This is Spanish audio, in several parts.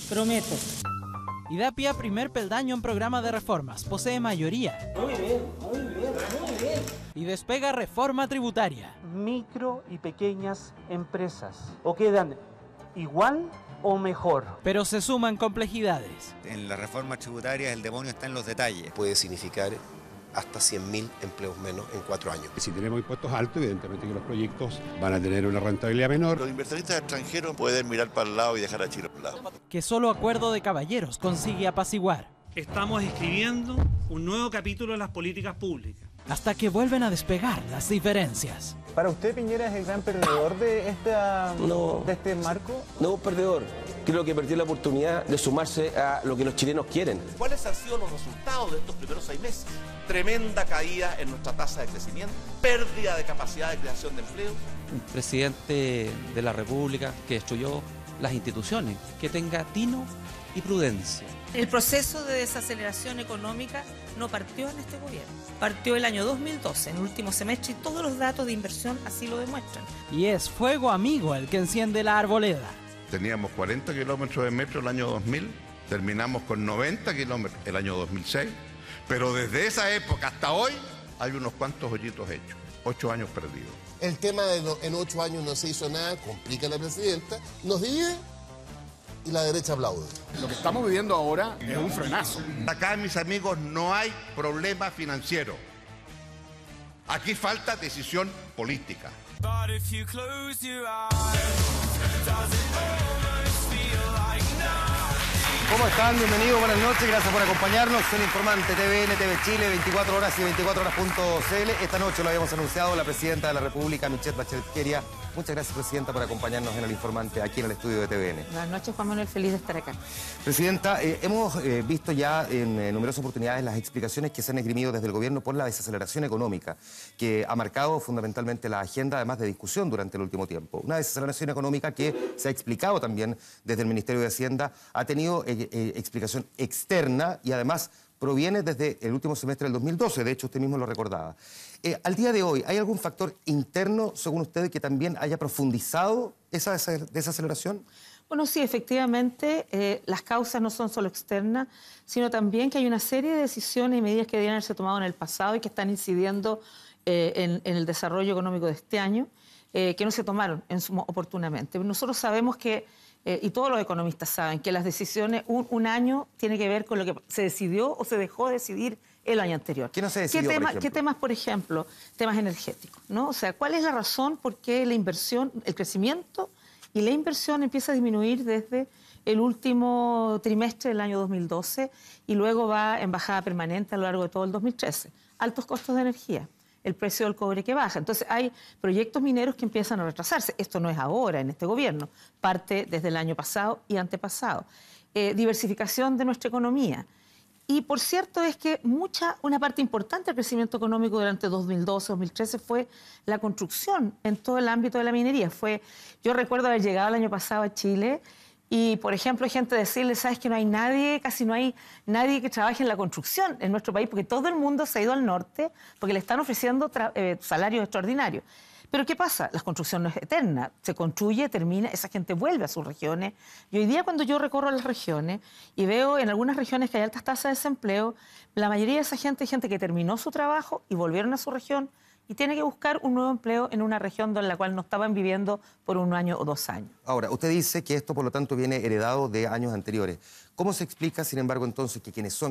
Prometo. Y da pie a primer peldaño en programa de reformas. Posee mayoría. Muy bien. Y despega reforma tributaria. Micro y pequeñas empresas. ¿O quedan igual o mejor? Pero se suman complejidades. En la reforma tributaria el demonio está en los detalles. Puede significar hasta 100.000 empleos menos en 4 años. Si tenemos impuestos altos, evidentemente que los proyectos van a tener una rentabilidad menor. Los inversionistas extranjeros pueden mirar para el lado y dejar a Chile a un lado. Que solo acuerdo de caballeros consigue apaciguar. Estamos escribiendo un nuevo capítulo de las políticas públicas. Hasta que vuelven a despegar las diferencias. ¿Para usted Piñera es el gran perdedor de este marco? No, perdedor. Creo que perdió la oportunidad de sumarse a lo que los chilenos quieren. ¿Cuáles han sido los resultados de estos primeros 6 meses? Tremenda caída en nuestra tasa de crecimiento, pérdida de capacidad de creación de empleo. Un presidente de la República que destruyó las instituciones, que tenga tino y prudencia. El proceso de desaceleración económica no partió en este gobierno. Partió el año 2012, en el último semestre, y todos los datos de inversión así lo demuestran. Y es fuego amigo el que enciende la arboleda. Teníamos 40 kilómetros de metro el año 2000, terminamos con 90 kilómetros el año 2006, pero desde esa época hasta hoy hay unos cuantos hoyitos hechos, 8 años perdidos. El tema de en 8 años no se hizo nada, complica a la presidenta, nos divide y la derecha aplaude. Lo que estamos viviendo ahora es un frenazo. Acá, mis amigos, no hay problema financiero. Aquí falta decisión política. ¿Cómo están? Bienvenidos, buenas noches, gracias por acompañarnos. El Informante, TVN, TV Chile, 24 horas y 24horas.cl. Esta noche lo habíamos anunciado la presidenta de la República, Michelle Bachelet Keria. Muchas gracias, presidenta, por acompañarnos en El Informante, aquí en el estudio de TVN. Buenas noches, Juan Manuel, feliz de estar acá. Presidenta, hemos visto ya en numerosas oportunidades las explicaciones que se han esgrimido desde el gobierno por la desaceleración económica, que ha marcado fundamentalmente la agenda, además de discusión durante el último tiempo. Una desaceleración económica que se ha explicado también desde el Ministerio de Hacienda, ha tenido explicación externa y además proviene desde el último semestre del 2012, de hecho usted mismo lo recordaba. Al día de hoy, ¿hay algún factor interno, según usted, que también haya profundizado esa desaceleración? Bueno, sí, efectivamente, las causas no son solo externas, sino también que hay una serie de decisiones y medidas que debían haberse tomado en el pasado y que están incidiendo en el desarrollo económico de este año, que no se tomaron oportunamente. Nosotros sabemos que, y todos los economistas saben, que las decisiones, un año tiene que ver con lo que se decidió o se dejó de decidir el año anterior. ¿Qué no se decidió, por ejemplo? ¿Qué temas, por ejemplo? Temas energéticos, ¿no? O sea, ¿cuál es la razón por qué la inversión, el crecimiento y la inversión empieza a disminuir desde el último trimestre del año 2012 y luego va en bajada permanente a lo largo de todo el 2013? Altos costos de energía, el precio del cobre que baja. Entonces hay proyectos mineros que empiezan a retrasarse. Esto no es ahora en este gobierno, parte desde el año pasado y antepasado. Diversificación de nuestra economía. Y por cierto es que una parte importante del crecimiento económico durante 2012-2013 fue la construcción en todo el ámbito de la minería. Yo recuerdo haber llegado el año pasado a Chile y, por ejemplo, hay gente decirle, sabes que no hay nadie, casi no hay nadie que trabaje en la construcción en nuestro país, porque todo el mundo se ha ido al norte porque le están ofreciendo salarios extraordinarios. Pero ¿qué pasa? La construcción no es eterna. Se construye, termina, esa gente vuelve a sus regiones. Y hoy día cuando yo recorro las regiones y veo en algunas regiones que hay altas tasas de desempleo, la mayoría de esa gente es gente que terminó su trabajo y volvieron a su región y tiene que buscar un nuevo empleo en una región en la cual no estaban viviendo por 1 año o 2 años. Ahora, usted dice que esto, por lo tanto, viene heredado de años anteriores. ¿Cómo se explica, sin embargo, entonces, que quienes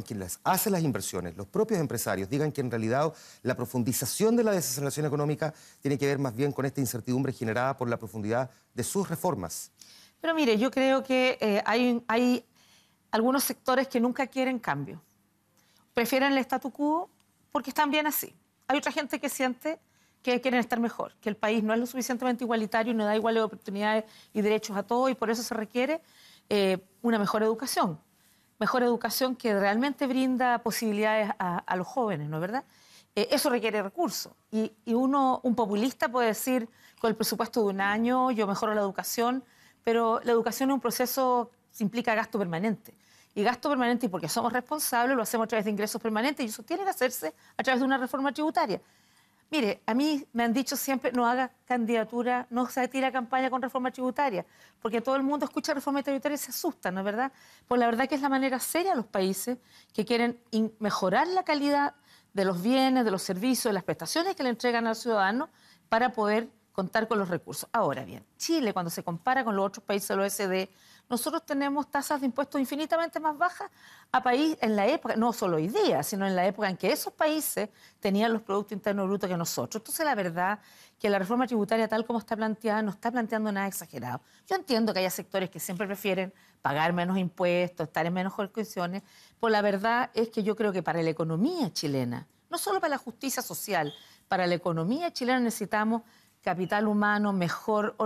hacen las inversiones, los propios empresarios, digan que en realidad la profundización de la desaceleración económica tiene que ver más bien con esta incertidumbre generada por la profundidad de sus reformas? Pero mire, yo creo que hay algunos sectores que nunca quieren cambio. Prefieren el statu quo porque están bien así. Hay otra gente que siente que quieren estar mejor, que el país no es lo suficientemente igualitario y no da iguales oportunidades y derechos a todos y por eso se requiere una mejor educación que realmente brinda posibilidades a los jóvenes, ¿no es verdad? Eso requiere recursos y un populista puede decir con el presupuesto de 1 año yo mejoro la educación, pero la educación es un proceso que implica gasto permanente. Y gasto permanente, y porque somos responsables, lo hacemos a través de ingresos permanentes y eso tiene que hacerse a través de una reforma tributaria. Mire, a mí me han dicho siempre, no haga candidatura, no se tira campaña con reforma tributaria, porque todo el mundo escucha reforma tributaria y se asusta, ¿no es verdad? Pues la verdad que es la manera seria de los países que quieren mejorar la calidad de los bienes, de los servicios, de las prestaciones que le entregan al ciudadano para poder contar con los recursos. Ahora bien, Chile, cuando se compara con los otros países del OECD, nosotros tenemos tasas de impuestos infinitamente más bajas a país en la época, no solo hoy día, sino en la época en que esos países tenían los Productos Internos Brutos que nosotros. Entonces, la verdad que la reforma tributaria tal como está planteada no está planteando nada exagerado. Yo entiendo que haya sectores que siempre prefieren pagar menos impuestos, estar en mejores condiciones, pero la verdad es que yo creo que para la economía chilena, no solo para la justicia social, para la economía chilena necesitamos capital humano mejor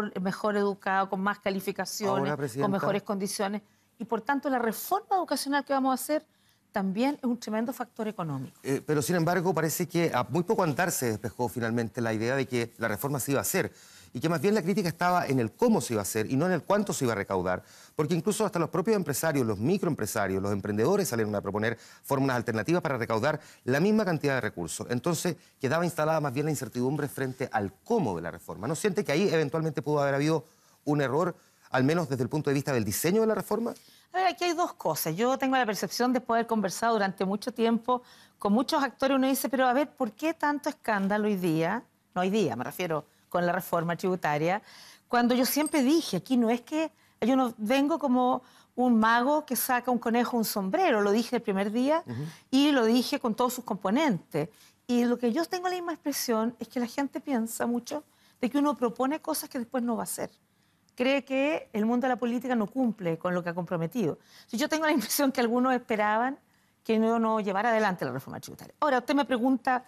educado, con más calificaciones, con mejores condiciones. Y por tanto, la reforma educacional que vamos a hacer también es un tremendo factor económico. Pero sin embargo, parece que a muy poco andar se despejó finalmente la idea de que la reforma se iba a hacer y que más bien la crítica estaba en el cómo se iba a hacer y no en el cuánto se iba a recaudar. Porque incluso hasta los propios empresarios, los microempresarios, los emprendedores salieron a proponer fórmulas alternativas para recaudar la misma cantidad de recursos. Entonces quedaba instalada más bien la incertidumbre frente al cómo de la reforma. ¿No siente que ahí eventualmente pudo haber habido un error, al menos desde el punto de vista del diseño de la reforma? A ver, aquí hay dos cosas. Yo tengo la percepción de poder conversar durante mucho tiempo con muchos actores. Uno dice, pero a ver, ¿por qué tanto escándalo hoy día? No hoy día, me refiero con la reforma tributaria, cuando yo siempre dije, aquí no es que yo no vengo como un mago que saca un conejo un sombrero, lo dije el primer día y lo dije con todos sus componentes. Y lo que yo tengo la misma expresión es que la gente piensa mucho de que uno propone cosas que después no va a hacer. Cree que el mundo de la política no cumple con lo que ha comprometido. Yo tengo la impresión que algunos esperaban que no llevara adelante la reforma tributaria. Ahora, usted me pregunta,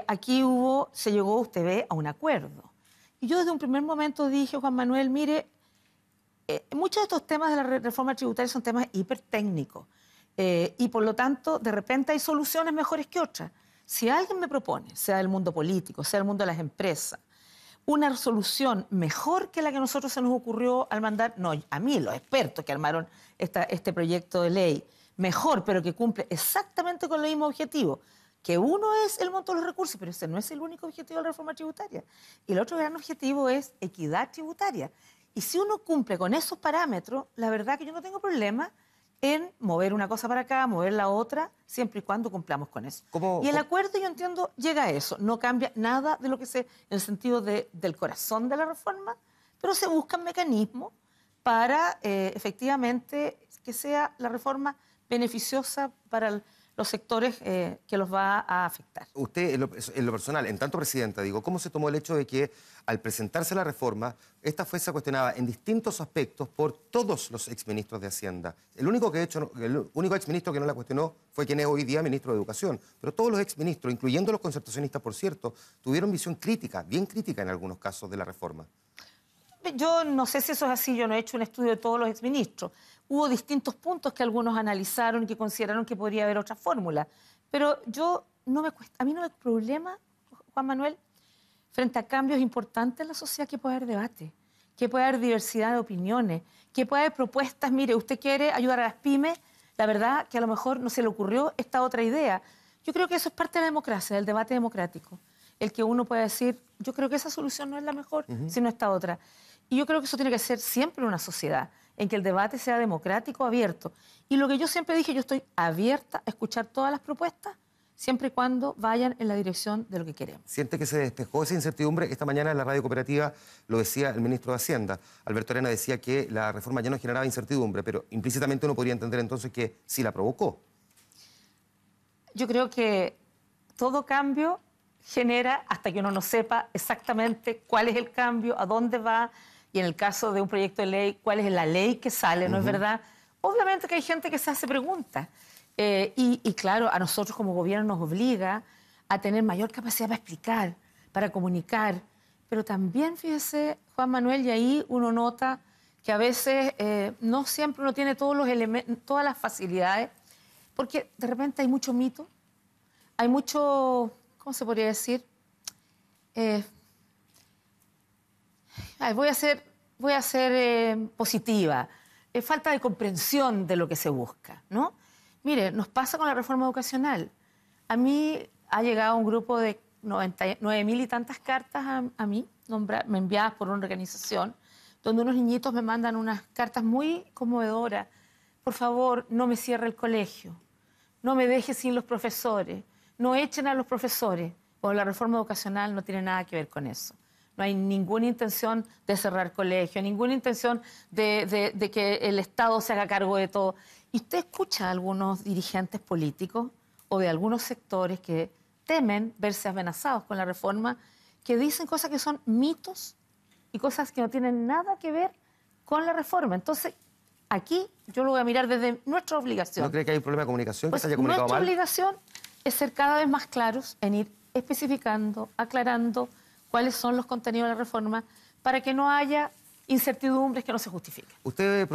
aquí se llegó, usted ve, a un acuerdo. Y yo desde un primer momento dije, Juan Manuel, mire, muchos de estos temas de la reforma tributaria son temas hipertécnicos y por lo tanto, de repente hay soluciones mejores que otras. Si alguien me propone, sea del mundo político, sea del mundo de las empresas, una solución mejor que la que a nosotros se nos ocurrió al mandar, no, a mí, los expertos que armaron este proyecto de ley, mejor, pero que cumple exactamente con el mismo objetivo, que uno es el monto de los recursos, pero ese no es el único objetivo de la reforma tributaria. Y el otro gran objetivo es equidad tributaria. Y si uno cumple con esos parámetros, la verdad que yo no tengo problema en mover una cosa para acá, mover la otra, siempre y cuando cumplamos con eso. Y el acuerdo, yo entiendo, llega a eso. No cambia nada de lo que en el sentido del corazón de la reforma, pero se buscan mecanismos para efectivamente que sea la reforma beneficiosa para los sectores que los va a afectar. Usted, en lo personal, en tanto presidenta, digo, ¿cómo se tomó el hecho de que al presentarse la reforma, esta fuese cuestionada en distintos aspectos por todos los exministros de Hacienda? El único exministro que no la cuestionó fue quien es hoy día ministro de Educación, pero todos los exministros, incluyendo los concertacionistas, por cierto, tuvieron visión crítica, bien crítica en algunos casos de la reforma. Yo no sé si eso es así, yo no he hecho un estudio de todos los exministros. Hubo distintos puntos que algunos analizaron y que consideraron que podría haber otra fórmula. Pero a mí no me problema, Juan Manuel, frente a cambios importantes en la sociedad, que pueda haber debate, que pueda haber diversidad de opiniones, que pueda haber propuestas. Mire, usted quiere ayudar a las pymes, la verdad que a lo mejor no se le ocurrió esta otra idea. Yo creo que eso es parte de la democracia, del debate democrático. El que uno pueda decir, yo creo que esa solución no es la mejor, sino esta otra. Y yo creo que eso tiene que ser siempre una sociedad en que el debate sea democrático, abierto. Y lo que yo siempre dije, yo estoy abierta a escuchar todas las propuestas, siempre y cuando vayan en la dirección de lo que queremos. ¿Siente que se despejó esa incertidumbre? Esta mañana en la radio cooperativa lo decía el ministro de Hacienda. Alberto Arena decía que la reforma ya no generaba incertidumbre, pero implícitamente uno podría entender entonces que sí la provocó. Yo creo que todo cambio genera, hasta que uno no sepa exactamente cuál es el cambio, a dónde va, y en el caso de un proyecto de ley, cuál es la ley que sale, ¿no es verdad? Obviamente que hay gente que se hace preguntas. Y claro, a nosotros como gobierno nos obliga a tener mayor capacidad para explicar, para comunicar. Pero también, fíjese, Juan Manuel, y ahí uno nota que a veces no siempre uno tiene todos los elementos, todas las facilidades, porque de repente hay mucho mito, hay mucho, ¿cómo se podría decir? Voy a ser positiva. Falta de comprensión de lo que se busca, ¿no? Mire, nos pasa con la reforma educacional. A mí ha llegado un grupo de 9.000 y tantas cartas a mí, me enviadas por una organización, donde unos niñitos me mandan unas cartas muy conmovedoras. Por favor, no me cierre el colegio, no me deje sin los profesores, no echen a los profesores. Bueno, la reforma educacional no tiene nada que ver con eso. No hay ninguna intención de cerrar colegios, ninguna intención de que el Estado se haga cargo de todo. Y usted escucha a algunos dirigentes políticos o de algunos sectores que temen verse amenazados con la reforma, que dicen cosas que son mitos y cosas que no tienen nada que ver con la reforma. Entonces, aquí yo lo voy a mirar desde nuestra obligación. ¿No cree que hay un problema de comunicación, pues que se haya comunicado nuestra mal? Obligación es ser cada vez más claros en ir especificando, aclarando cuáles son los contenidos de la reforma para que no haya incertidumbres que no se justifiquen. Usted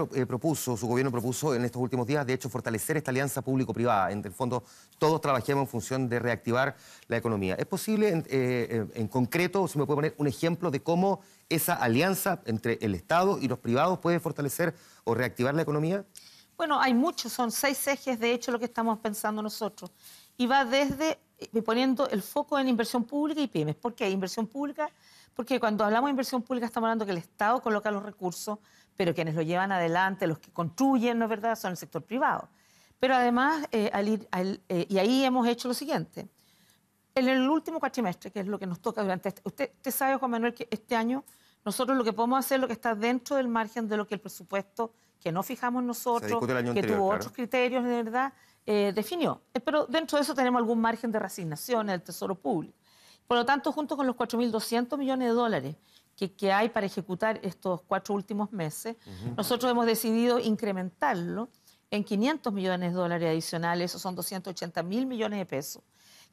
su gobierno propuso en estos últimos días, de hecho, fortalecer esta alianza público-privada. En el fondo, todos trabajemos en función de reactivar la economía. ¿Es posible, en concreto, si me puede poner un ejemplo de cómo esa alianza entre el Estado y los privados puede fortalecer o reactivar la economía? Bueno, hay muchos, son 6 ejes, de hecho, lo que estamos pensando nosotros. Y va desde poniendo el foco en inversión pública y pymes. ¿Por qué? Inversión pública, porque cuando hablamos de inversión pública estamos hablando que el Estado coloca los recursos, pero quienes lo llevan adelante, los que construyen, ¿no es verdad?, son el sector privado. Pero además, y ahí hemos hecho lo siguiente. En el último cuatrimestre, que es lo que nos toca durante usted sabe, Juan Manuel, que este año nosotros lo que podemos hacer es lo que está dentro del margen de lo que el presupuesto, que no fijamos nosotros, que tuvo otros criterios, de verdad, definió. Pero dentro de eso tenemos algún margen de reasignación en el Tesoro Público. Por lo tanto, junto con los 4.200 millones de dólares que hay para ejecutar estos 4 últimos meses, nosotros hemos decidido incrementarlo en 500 millones de dólares adicionales, esos son 280.000 millones de pesos,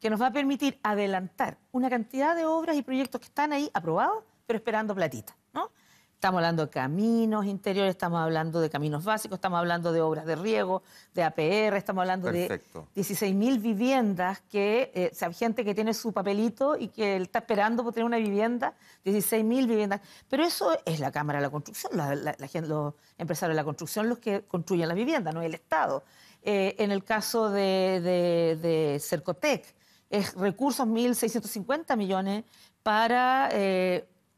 que nos va a permitir adelantar una cantidad de obras y proyectos que están ahí aprobados, pero esperando platita, ¿no? Estamos hablando de caminos interiores, estamos hablando de caminos básicos, estamos hablando de obras de riego, de APR, estamos hablando de 16.000 viviendas que, gente que tiene su papelito y que está esperando por tener una vivienda, 16.000 viviendas. Pero eso es la Cámara de la Construcción, los empresarios de la construcción los que construyen las viviendas, no es el Estado. En el caso de Cercotec, es recursos 1.650 millones para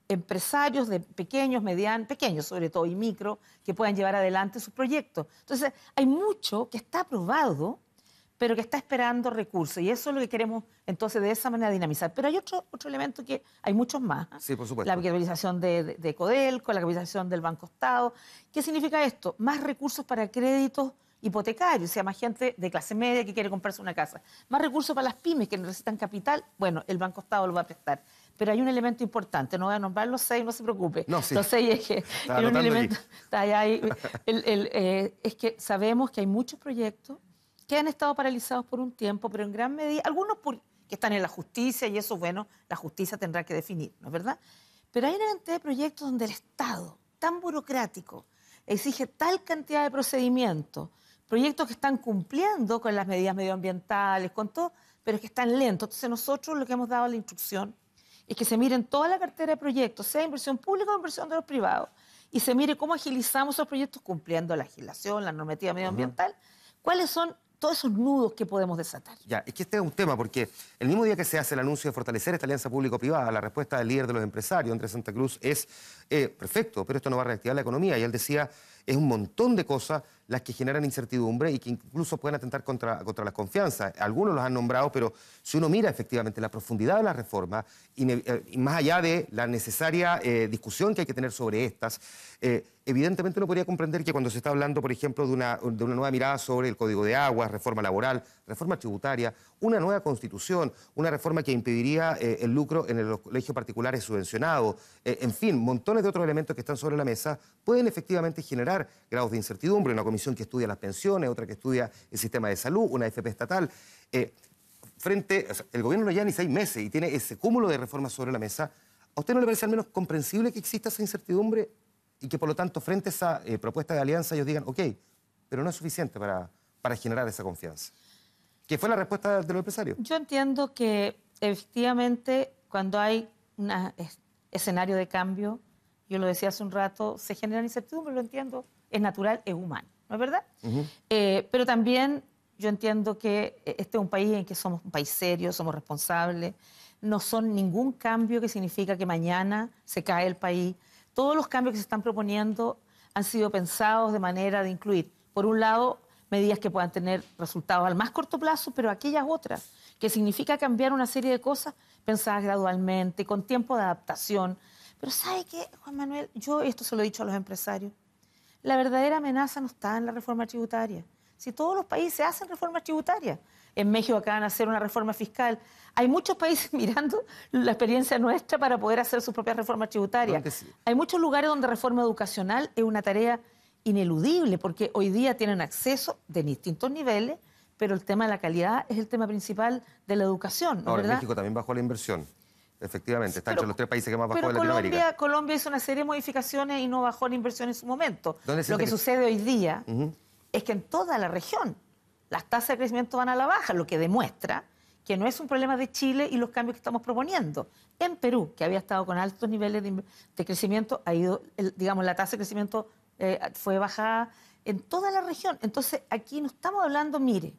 empresarios de pequeños, medianos, pequeños sobre todo, y micro, que puedan llevar adelante sus proyectos. Entonces, hay mucho que está aprobado, pero que está esperando recursos, y eso es lo que queremos, entonces, de esa manera dinamizar. Pero hay otro elemento que hay muchos más. Sí, por supuesto. La capitalización de Codelco, la capitalización del Banco Estado. ¿Qué significa esto? Más recursos para créditos hipotecarios, o sea, más gente de clase media que quiere comprarse una casa. Más recursos para las pymes que necesitan capital, bueno, el Banco Estado lo va a prestar. Pero hay un elemento importante, no voy a nombrar los 6, no se preocupe. No, sí. Los 6 es que hay un elemento, es que sabemos que hay muchos proyectos que han estado paralizados por un tiempo, pero en gran medida, algunos que están en la justicia, y eso, bueno, la justicia tendrá que definir, ¿no es verdad? Pero hay una cantidad de proyectos donde el Estado, tan burocrático, exige tal cantidad de procedimientos, proyectos que están cumpliendo con las medidas medioambientales, con todo, pero que están lentos. Entonces nosotros lo que hemos dado la instrucción es que se miren toda la cartera de proyectos, sea inversión pública o inversión de los privados, y se mire cómo agilizamos esos proyectos cumpliendo la legislación, la normativa medioambiental, cuáles son todos esos nudos que podemos desatar. Ya, es que este es un tema, porque el mismo día que se hace el anuncio de fortalecer esta alianza público-privada, la respuesta del líder de los empresarios, Andrés Santa Cruz, es perfecto, pero esto no va a reactivar la economía. Y él decía, es un montón de cosas las que generan incertidumbre y que incluso pueden atentar contra la confianza. Algunos los han nombrado, pero si uno mira efectivamente la profundidad de la reforma y más allá de la necesaria discusión que hay que tener sobre estas, evidentemente uno podría comprender que cuando se está hablando, por ejemplo, de una nueva mirada sobre el Código de Aguas, reforma laboral, reforma tributaria, una nueva constitución, una reforma que impediría el lucro en los colegios particulares subvencionados, en fin, montones de otros elementos que están sobre la mesa, pueden efectivamente generar grados de incertidumbre. Una comisión que estudia las pensiones, otra que estudia el sistema de salud, una AFP estatal. El gobierno no lleva ni 6 meses y tiene ese cúmulo de reformas sobre la mesa. ¿A usted no le parece al menos comprensible que exista esa incertidumbre y que por lo tanto frente a esa propuesta de alianza ellos digan, ok, pero no es suficiente para generar esa confianza? ¿Qué fue la respuesta de los empresarios? Yo entiendo que efectivamente cuando hay un escenario de cambio, yo lo decía hace un rato, se genera incertidumbre, lo entiendo, es natural, es humano, ¿no es verdad? Pero también yo entiendo que este es un país en que somos un país serio, somos responsables, no son ningún cambio que significa que mañana se cae el país. Todos los cambios que se están proponiendo han sido pensados de manera de incluir, por un lado, medidas que puedan tener resultados al más corto plazo, pero aquellas otras, que significa cambiar una serie de cosas pensadas gradualmente, con tiempo de adaptación. Pero ¿sabe qué, Juan Manuel? Yo esto se lo he dicho a los empresarios. La verdadera amenaza no está en la reforma tributaria. Si todos los países hacen reformas tributarias, en México acaban de hacer una reforma fiscal. Hay muchos países mirando la experiencia nuestra para poder hacer sus propias reformas tributarias. Sí. Hay muchos lugares donde reforma educacional es una tarea ineludible, porque hoy día tienen acceso de distintos niveles, pero el tema de la calidad es el tema principal de la educación, ¿no? Ahora, ¿verdad? México también bajó la inversión. Efectivamente, está entre los 3 países que más bajó de Latinoamérica. Colombia hizo una serie de modificaciones y no bajó la inversión en su momento. Lo que que sucede hoy día es que en toda la región las tasas de crecimiento van a la baja, lo que demuestra que no es un problema de Chile y los cambios que estamos proponiendo. En Perú, que había estado con altos niveles de crecimiento, ha ido, digamos, la tasa de crecimiento fue bajada en toda la región. Entonces, aquí no estamos hablando, mire,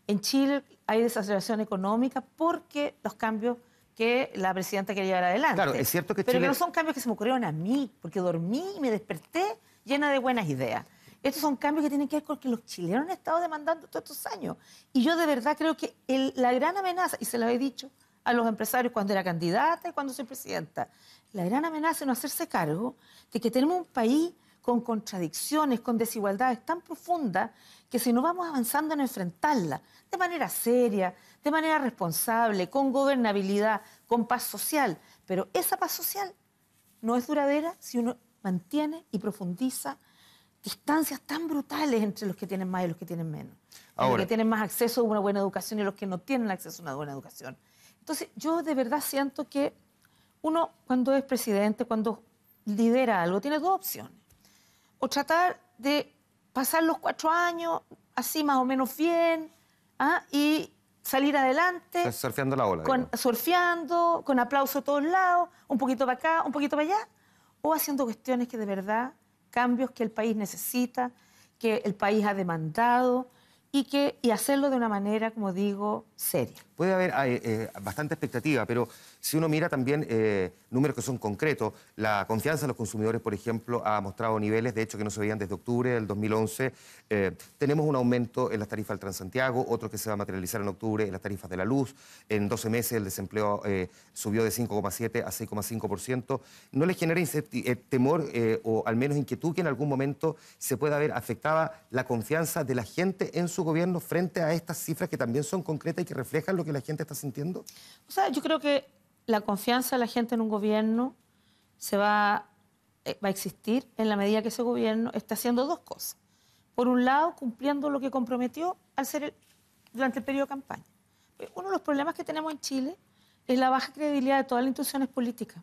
en Chile hay desaceleración económica porque los cambios que la presidenta quería llevar adelante. Claro, es cierto que pero Chile... que no son cambios que se me ocurrieron a mí, porque dormí y me desperté llena de buenas ideas. Estos son cambios que tienen que ver con que los chilenos han estado demandando todos estos años. Y yo de verdad creo que la gran amenaza, y se lo he dicho a los empresarios cuando era candidata y cuando soy presidenta, la gran amenaza es no hacerse cargo de que tenemos un país con contradicciones, con desigualdades tan profundas, que si no vamos avanzando en enfrentarlas de manera seria, de manera responsable, con gobernabilidad, con paz social, pero esa paz social no es duradera si uno mantiene y profundiza distancias tan brutales entre los que tienen más y los que tienen menos. Los que tienen más acceso a una buena educación y los que no tienen acceso a una buena educación. Entonces, yo de verdad siento que uno, cuando es presidente, cuando lidera algo, tiene dos opciones. O tratar de pasar los 4 años así más o menos bien, y salir adelante. Surfeando la ola. Surfeando, con aplauso a todos lados, un poquito para acá, un poquito para allá, o haciendo cuestiones que de verdad, cambios que el país necesita, que el país ha demandado, y hacerlo de una manera, como digo, seria. Puede haber bastante expectativa, pero si uno mira también números que son concretos, la confianza de los consumidores, por ejemplo, ha mostrado niveles, de hecho, que no se veían desde octubre del 2011. Tenemos un aumento en las tarifas del Transantiago, otro que se va a materializar en octubre en las tarifas de la luz. En 12 meses el desempleo subió de 5,7 a 6,5%. ¿No les genera temor o al menos inquietud que en algún momento se pueda ver afectada la confianza de la gente en su gobierno frente a estas cifras que también son concretas y que reflejan lo que la gente está sintiendo? O sea, yo creo que la confianza de la gente en un gobierno va a existir en la medida que ese gobierno está haciendo dos cosas. Por un lado, cumpliendo lo que comprometió durante el periodo de campaña. Uno de los problemas que tenemos en Chile es la baja credibilidad de todas las instituciones políticas.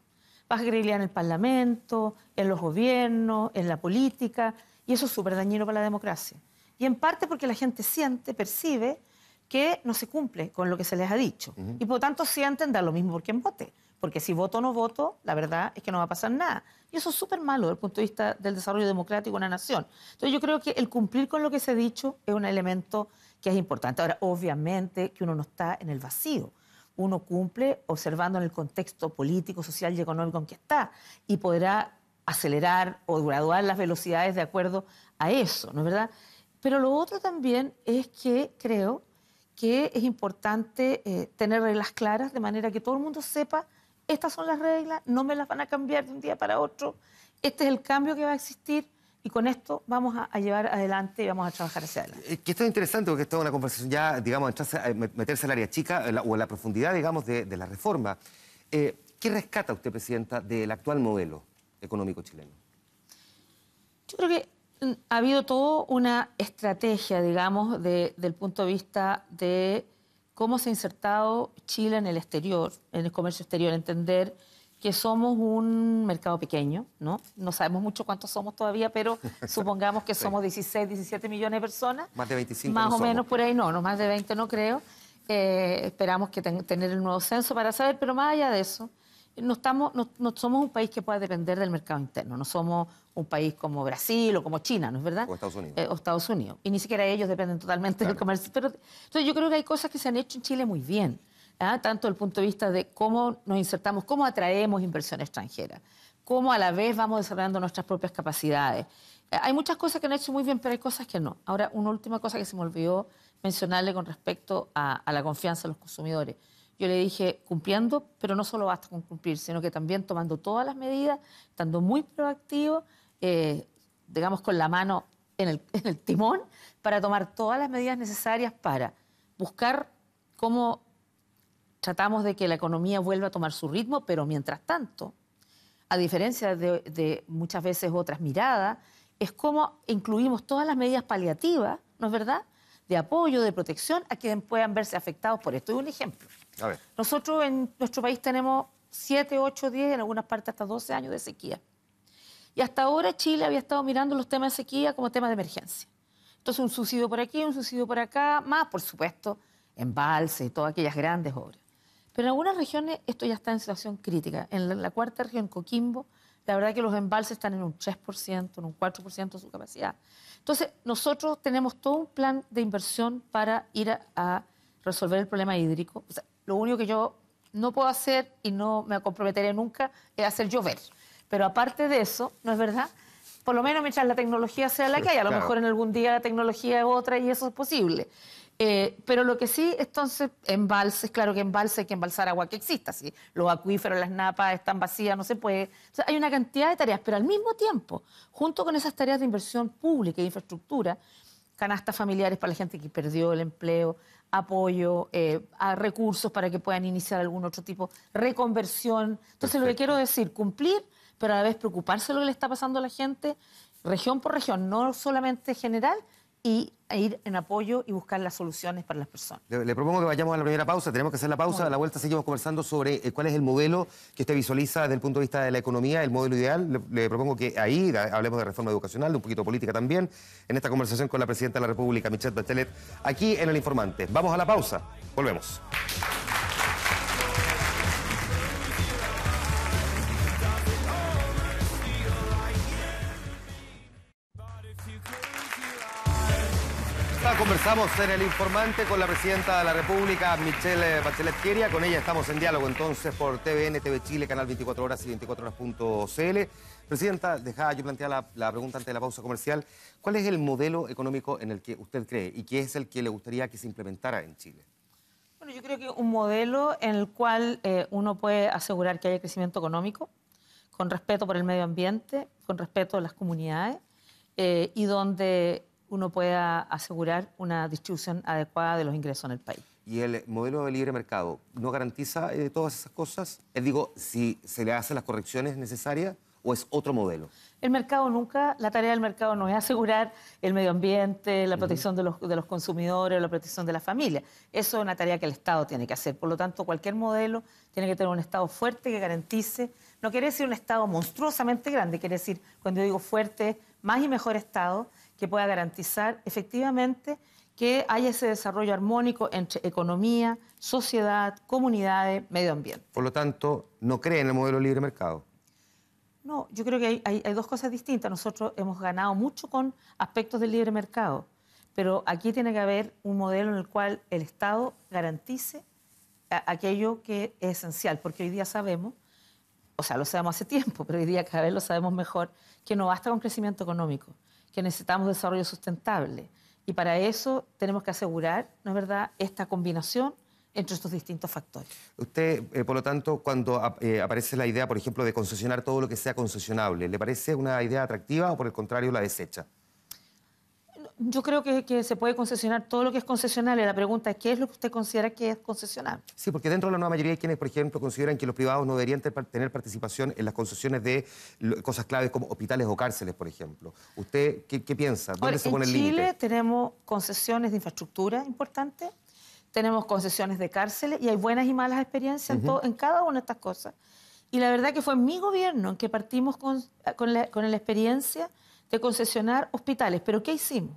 Baja credibilidad en el Parlamento, en los gobiernos, en la política, y eso es súper dañino para la democracia. Y en parte porque la gente percibe que no se cumple con lo que se les ha dicho. Y por lo tanto sienten dar lo mismo por quien vote. Porque si voto o no voto, la verdad es que no va a pasar nada. Y eso es súper malo desde el punto de vista del desarrollo democrático de una nación. Entonces yo creo que el cumplir con lo que se ha dicho es un elemento que es importante. Ahora, obviamente que uno no está en el vacío. Uno cumple observando en el contexto político, social y económico en que está. Y podrá acelerar o graduar las velocidades de acuerdo a eso, ¿no es verdad? Pero lo otro también es que creo que es importante tener reglas claras de manera que todo el mundo sepa, estas son las reglas, no me las van a cambiar de un día para otro, este es el cambio que va a existir y con esto vamos a llevar adelante y vamos a trabajar hacia adelante. Que esto es interesante porque esto es una conversación ya, digamos, meterse al área chica o en la profundidad, digamos, de la reforma. ¿Qué rescata usted, Presidenta, del actual modelo económico chileno? Yo creo que ha habido toda una estrategia, digamos, del punto de vista de cómo se ha insertado Chile en el exterior, en el comercio exterior, entender que somos un mercado pequeño, ¿no? No sabemos mucho cuántos somos todavía, pero supongamos que somos 16, 17 millones de personas. Más de 25 Más no o menos somos. por ahí, no más de 20 no creo. Esperamos que tener el nuevo censo para saber, pero más allá de eso, no somos un país que pueda depender del mercado interno, no somos un país como Brasil o como China, ¿no es verdad? O Estados Unidos. O Estados Unidos. Y ni siquiera ellos dependen totalmente del comercio. Pero, entonces yo creo que hay cosas que se han hecho en Chile muy bien. tanto desde el punto de vista de cómo nos insertamos, cómo atraemos inversión extranjera, cómo a la vez vamos desarrollando nuestras propias capacidades. Hay muchas cosas que han hecho muy bien, pero hay cosas que no. Ahora, una última cosa que se me olvidó mencionarle con respecto a la confianza de los consumidores. Yo le dije cumpliendo, pero no solo basta con cumplir, sino que también tomando todas las medidas, estando muy proactivo, digamos con la mano en el timón, para tomar todas las medidas necesarias para buscar cómo tratamos de que la economía vuelva a tomar su ritmo, pero mientras tanto, a diferencia de muchas veces otras miradas, es cómo incluimos todas las medidas paliativas, ¿no es verdad?, de apoyo, de protección a quienes puedan verse afectados por esto. Y un ejemplo. A ver. Nosotros en nuestro país tenemos 7, 8, 10, en algunas partes hasta 12 años de sequía. Y hasta ahora Chile había estado mirando los temas de sequía como temas de emergencia. Entonces un subsidio por aquí, un subsidio por acá, más por supuesto embalses y todas aquellas grandes obras. Pero en algunas regiones esto ya está en situación crítica. En la cuarta región, Coquimbo, la verdad que los embalses están en un 3%, en un 4% de su capacidad. Entonces, nosotros tenemos todo un plan de inversión para ir a resolver el problema hídrico. O sea, lo único que yo no puedo hacer y no me comprometeré nunca es hacer llover. Pero aparte de eso, ¿no es verdad? Por lo menos mientras la tecnología sea la que hay. A lo mejor en algún día la tecnología es otra y eso es posible. Pero lo que sí, entonces, embalses, claro que embalse hay que embalsar agua que exista. ¿Sí? Los acuíferos, las napas están vacías, no se puede. O sea, hay una cantidad de tareas, pero al mismo tiempo, junto con esas tareas de inversión pública y de infraestructura, canastas familiares para la gente que perdió el empleo, apoyo a recursos para que puedan iniciar algún otro tipo, reconversión. Entonces, perfecto, lo que quiero decir, cumplir, pero a la vez preocuparse de lo que le está pasando a la gente, región por región, no solamente general, y ir en apoyo y buscar las soluciones para las personas. Le propongo que vayamos a la primera pausa, tenemos que hacer la pausa, a la vuelta seguimos conversando sobre cuál es el modelo que usted visualiza desde el punto de vista de la economía, el modelo ideal. Le propongo que ahí hablemos de reforma educacional, de un poquito de política también, en esta conversación con la Presidenta de la República, Michelle Bachelet, aquí en El Informante. Vamos a la pausa, volvemos. Conversamos en El Informante con la Presidenta de la República, Michelle Bachelet Keria. Con ella estamos en diálogo entonces por TVN, TV Chile, Canal 24 Horas y 24horas.cl. Presidenta, dejaba yo plantear la pregunta antes de la pausa comercial. ¿Cuál es el modelo económico en el que usted cree y qué es el que le gustaría que se implementara en Chile? Bueno, yo creo que un modelo en el cual uno puede asegurar que haya crecimiento económico, con respeto por el medio ambiente, con respeto a las comunidades y donde uno pueda asegurar una distribución adecuada de los ingresos en el país. ¿Y el modelo de libre mercado no garantiza todas esas cosas? Digo, si se le hacen las correcciones necesarias o es otro modelo. El mercado nunca, la tarea del mercado no es asegurar el medio ambiente, la protección de los consumidores, la protección de la familia. Eso es una tarea que el Estado tiene que hacer. Por lo tanto, cualquier modelo tiene que tener un Estado fuerte que garantice. No quiere decir un Estado monstruosamente grande, quiere decir, cuando yo digo fuerte, más y mejor Estado, que pueda garantizar efectivamente que haya ese desarrollo armónico entre economía, sociedad, comunidades, medio ambiente. Por lo tanto, ¿no cree en el modelo libre mercado? No, yo creo que hay dos cosas distintas. Nosotros hemos ganado mucho con aspectos del libre mercado, pero aquí tiene que haber un modelo en el cual el Estado garantice aquello que es esencial, porque hoy día sabemos, o sea, lo sabemos hace tiempo, pero hoy día cada vez lo sabemos mejor, que no basta con crecimiento económico, que necesitamos desarrollo sustentable. Y para eso tenemos que asegurar, ¿no es verdad?, esta combinación entre estos distintos factores. Usted, por lo tanto, cuando aparece la idea, por ejemplo, de concesionar todo lo que sea concesionable, ¿le parece una idea atractiva o, por el contrario, la desecha? Yo creo que se puede concesionar todo lo que es concesionable. La pregunta es, ¿qué es lo que usted considera que es concesionable? Sí, porque dentro de la nueva mayoría hay quienes, por ejemplo, consideran que los privados no deberían tener participación en las concesiones de cosas claves como hospitales o cárceles, por ejemplo. ¿Usted qué piensa? ¿Dónde se pone el límite? En Chile tenemos concesiones de infraestructura importantes, tenemos concesiones de cárceles y hay buenas y malas experiencias en cada una de estas cosas. Y la verdad que fue en mi gobierno en que partimos con la experiencia de concesionar hospitales. ¿Pero qué hicimos?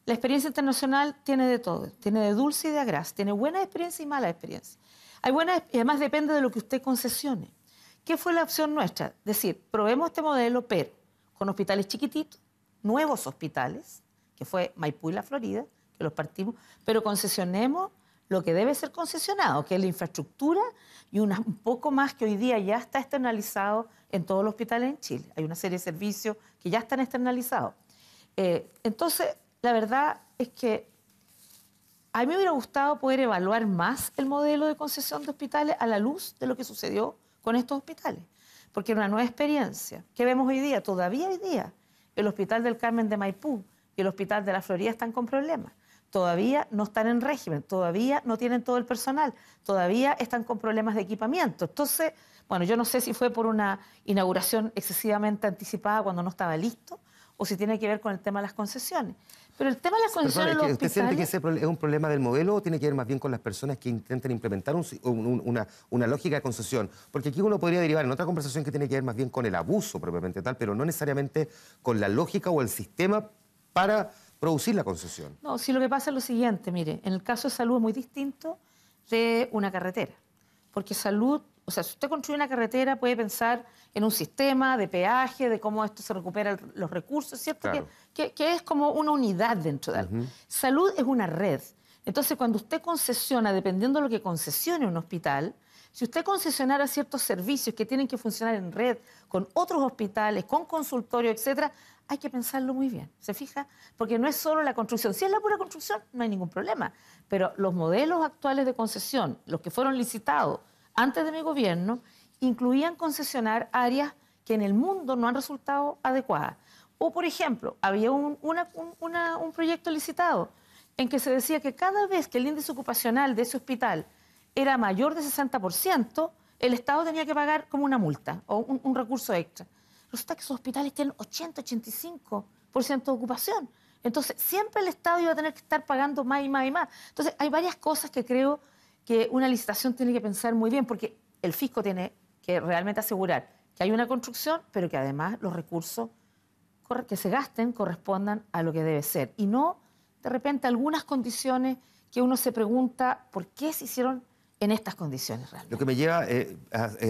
La experiencia internacional tiene de todo, tiene de dulce y de agraz, tiene buenas experiencias y malas experiencias. Hay buenas, y además depende de lo que usted concesione. ¿Qué fue la opción nuestra? Decir, probemos este modelo, pero con hospitales chiquititos, nuevos hospitales, que fue Maipú y La Florida, que los partimos, pero concesionemos lo que debe ser concesionado, que es la infraestructura y un poco más que hoy día ya está externalizado en todos los hospitales en Chile. Hay una serie de servicios que ya están externalizados. Entonces, la verdad es que a mí me hubiera gustado poder evaluar más el modelo de concesión de hospitales a la luz de lo que sucedió con estos hospitales, porque era una nueva experiencia. ¿Qué vemos hoy día? Todavía hoy día el Hospital del Carmen de Maipú y el Hospital de la Florida están con problemas. Todavía no están en régimen, todavía no tienen todo el personal, todavía están con problemas de equipamiento. Entonces, bueno, yo no sé si fue por una inauguración excesivamente anticipada cuando no estaba listo o si tiene que ver con el tema de las concesiones. Pero el tema de las concesiones en los ¿Usted siente que hospitales... ese es un problema del modelo o tiene que ver más bien con las personas que intenten implementar una lógica de concesión? Porque aquí uno podría derivar en otra conversación que tiene que ver más bien con el abuso propiamente tal, pero no necesariamente con la lógica o el sistema para producir la concesión. No, si lo que pasa es lo siguiente, mire, en el caso de salud es muy distinto de una carretera, porque salud, o sea, si usted construye una carretera puede pensar en un sistema de peaje, de cómo esto se recupera los recursos, ¿cierto? Claro. Que es como una unidad dentro de algo. Salud es una red. Entonces, cuando usted concesiona, dependiendo de lo que concesione un hospital, si usted concesionara ciertos servicios que tienen que funcionar en red, con otros hospitales, con consultorios, etcétera, hay que pensarlo muy bien, ¿se fija? Porque no es solo la construcción. Si es la pura construcción, no hay ningún problema. Pero los modelos actuales de concesión, los que fueron licitados antes de mi gobierno, incluían concesionar áreas que en el mundo no han resultado adecuadas. O, por ejemplo, había un proyecto licitado en que se decía que cada vez que el índice ocupacional de ese hospital era mayor de 60%, el Estado tenía que pagar como una multa o un recurso extra. Resulta que esos hospitales tienen 80-85% de ocupación. Entonces, siempre el Estado iba a tener que estar pagando más y más y más. Entonces, hay varias cosas que creo que una licitación tiene que pensar muy bien, porque el fisco tiene que realmente asegurar que hay una construcción, pero que además los recursos que se gasten correspondan a lo que debe ser. Y no, de repente, algunas condiciones que uno se pregunta por qué se hicieron en estas condiciones realmente. Lo que me lleva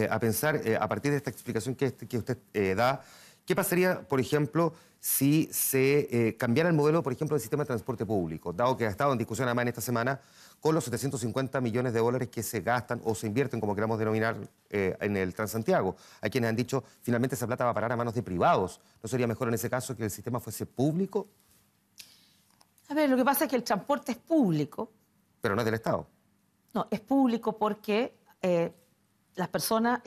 a pensar, a partir de esta explicación que usted da, ¿qué pasaría, por ejemplo, si se cambiara el modelo, por ejemplo, del sistema de transporte público? Dado que ha estado en discusión además en esta semana con los 750 millones de dólares que se gastan o se invierten, como queramos denominar, en el Transantiago. Hay quienes han dicho, finalmente esa plata va a parar a manos de privados. ¿No sería mejor en ese caso que el sistema fuese público? A ver, lo que pasa es que el transporte es público. Pero no es del Estado. No, es público porque las personas,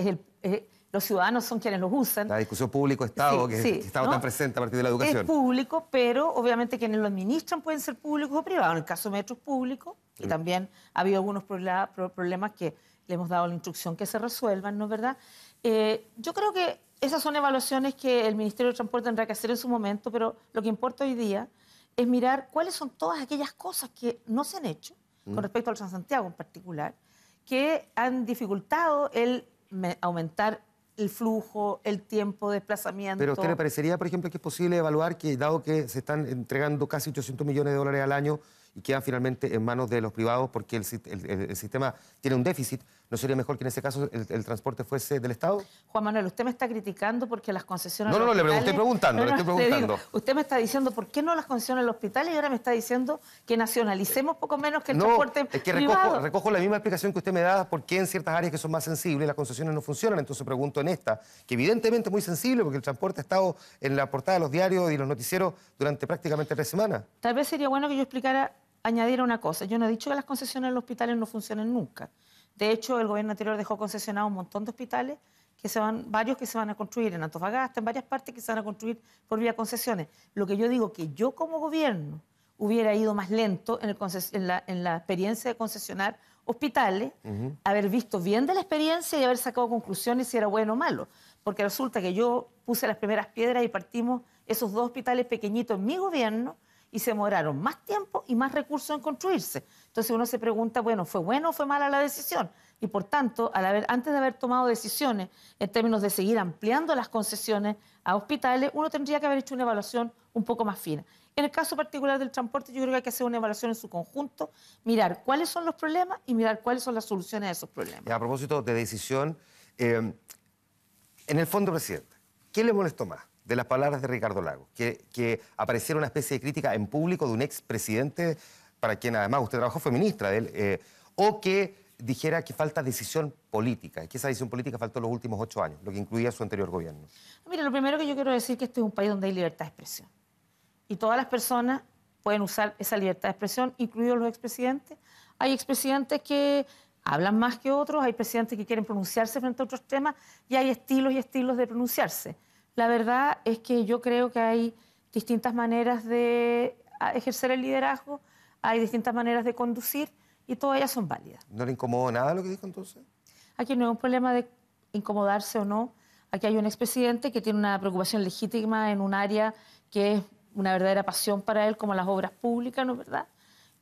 los ciudadanos son quienes los usan. La discusión público-Estado, sí, que estaba ¿no? tan presente a partir de la educación. Es público, pero obviamente quienes lo administran pueden ser públicos o privados. En el caso de Metro es público y también ha habido algunos problemas que le hemos dado la instrucción que se resuelvan, ¿no es verdad? Yo creo que esas son evaluaciones que el Ministerio de Transporte tendrá que hacer en su momento, pero lo que importa hoy día es mirar cuáles son todas aquellas cosas que no se han hecho con respecto al Transantiago en particular, que han dificultado el aumentar el flujo, el tiempo de desplazamiento. Pero ¿a usted le parecería, por ejemplo, que es posible evaluar que, dado que se están entregando casi 800 millones de dólares al año y quedan finalmente en manos de los privados porque el sistema tiene un déficit, ¿no sería mejor que en ese caso el transporte fuese del Estado? Juan Manuel, usted me está criticando porque las concesiones... No, le estoy preguntando, le estoy preguntando. Digo, usted me está diciendo por qué no las concesiones al hospital y ahora me está diciendo que nacionalicemos poco menos que el transporte es que privado. recojo la misma explicación que usted me da por qué en ciertas áreas que son más sensibles las concesiones no funcionan. Entonces pregunto en esta, que evidentemente es muy sensible porque el transporte ha estado en la portada de los diarios y los noticieros durante prácticamente 3 semanas. Tal vez sería bueno que yo añadiera una cosa. Yo no he dicho que las concesiones en los hospitales no funcionen nunca. De hecho, el gobierno anterior dejó concesionados un montón de hospitales, varios que se van a construir en Antofagasta, en varias partes que se van a construir por vía concesiones. Lo que yo digo que yo como gobierno hubiera ido más lento en la experiencia de concesionar hospitales, haber visto bien de la experiencia y haber sacado conclusiones si era bueno o malo. Porque resulta que yo puse las primeras piedras y partimos esos 2 hospitales pequeñitos en mi gobierno y se demoraron más tiempo y más recursos en construirse. Entonces uno se pregunta, bueno, ¿fue buena o fue mala la decisión? Y por tanto, antes de haber tomado decisiones en términos de seguir ampliando las concesiones a hospitales, uno tendría que haber hecho una evaluación un poco más fina. En el caso particular del transporte, yo creo que hay que hacer una evaluación en su conjunto, mirar cuáles son los problemas y mirar cuáles son las soluciones a esos problemas. A propósito de decisión, en el fondo, presidente, ¿qué le molestó más de las palabras de Ricardo Lagos? Que apareciera una especie de crítica en público de un expresidente, para quien además usted trabajó, fue ministra de él, o que dijera que falta decisión política, y que esa decisión política faltó en los últimos 8 años, lo que incluía su anterior gobierno. Mira, lo primero que yo quiero decir es que este es un país donde hay libertad de expresión. Y todas las personas pueden usar esa libertad de expresión, incluidos los expresidentes. Hay expresidentes que hablan más que otros, hay presidentes que quieren pronunciarse frente a otros temas, y hay estilos y estilos de pronunciarse. La verdad es que yo creo que hay distintas maneras de ejercer el liderazgo, hay distintas maneras de conducir, y todas ellas son válidas. ¿No le incomodó nada lo que dijo entonces? Aquí no hay un problema de incomodarse o no. Aquí hay un expresidente que tiene una preocupación legítima en un área que es una verdadera pasión para él, como las obras públicas, ¿no es verdad?